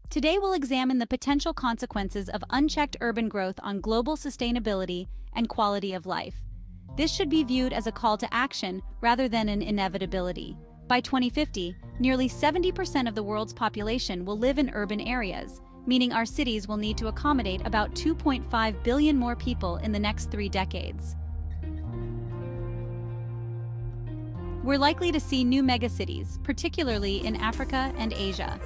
Today we'll examine the potential consequences of unchecked urban growth on global sustainability and quality of life. This should be viewed as a call to action rather than an inevitability. By 2050, nearly 70% of the world's population will live in urban areas, meaning our cities will need to accommodate about 2.5 billion more people in the next 3 decades. We're likely to see new megacities, particularly in Africa and Asia.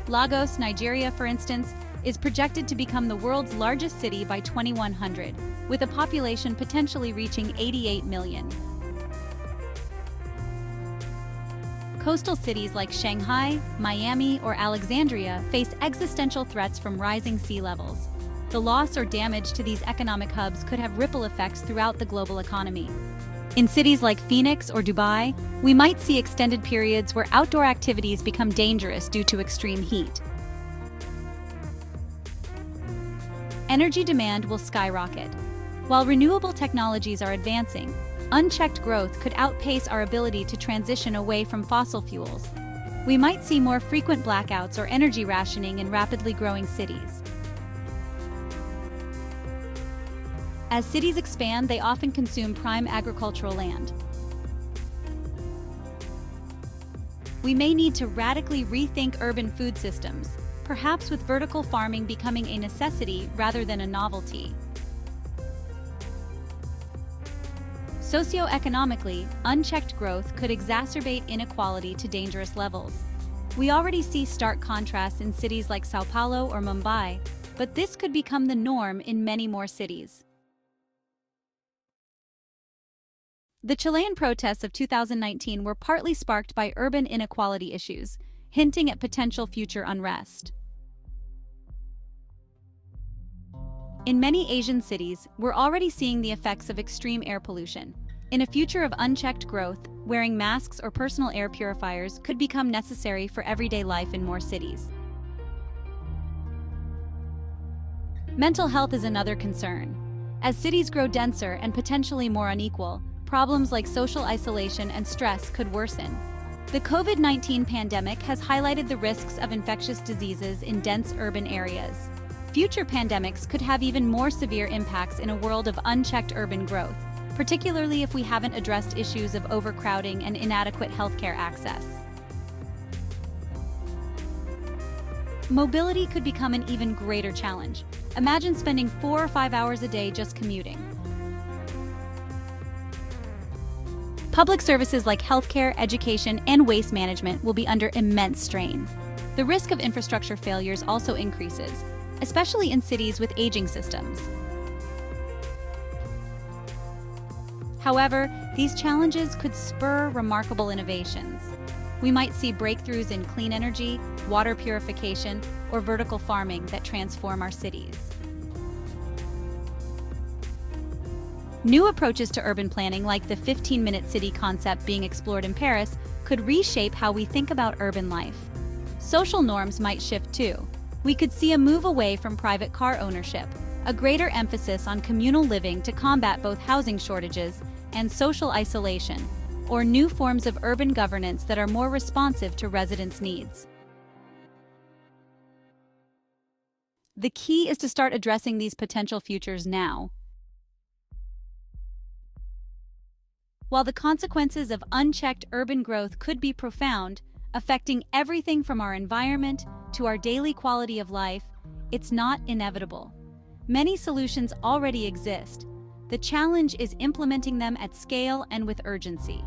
Lagos, Nigeria, for instance, is projected to become the world's largest city by 2100, with a population potentially reaching 88 million. Coastal cities like Shanghai, Miami, or Alexandria face existential threats from rising sea levels. The loss or damage to these economic hubs could have ripple effects throughout the global economy. In cities like Phoenix or Dubai, we might see extended periods where outdoor activities become dangerous due to extreme heat. Energy demand will skyrocket. While renewable technologies are advancing, unchecked growth could outpace our ability to transition away from fossil fuels. We might see more frequent blackouts or energy rationing in rapidly growing cities. As cities expand, they often consume prime agricultural land. We may need to radically rethink urban food systems, perhaps with vertical farming becoming a necessity rather than a novelty. Socioeconomically, unchecked growth could exacerbate inequality to dangerous levels. We already see stark contrasts in cities like Sao Paulo or Mumbai, but this could become the norm in many more cities. The Chilean protests of 2019 were partly sparked by urban inequality issues, hinting at potential future unrest. In many Asian cities, we're already seeing the effects of extreme air pollution. In a future of unchecked growth, wearing masks or personal air purifiers could become necessary for everyday life in more cities. Mental health is another concern. As cities grow denser and potentially more unequal, problems like social isolation and stress could worsen. The COVID-19 pandemic has highlighted the risks of infectious diseases in dense urban areas. Future pandemics could have even more severe impacts in a world of unchecked urban growth, particularly if we haven't addressed issues of overcrowding and inadequate healthcare access. Mobility could become an even greater challenge. Imagine spending 4 or 5 hours a day just commuting. Public services like healthcare, education, and waste management will be under immense strain. The risk of infrastructure failures also increases, especially in cities with aging systems. However, these challenges could spur remarkable innovations. We might see breakthroughs in clean energy, water purification, or vertical farming that transform our cities. New approaches to urban planning, like the 15-minute city concept being explored in Paris, could reshape how we think about urban life. Social norms might shift too. We could see a move away from private car ownership, a greater emphasis on communal living to combat both housing shortages and social isolation, or new forms of urban governance that are more responsive to residents' needs. The key is to start addressing these potential futures now. While the consequences of unchecked urban growth could be profound, affecting everything from our environment to our daily quality of life, it's not inevitable. Many solutions already exist. The challenge is implementing them at scale and with urgency.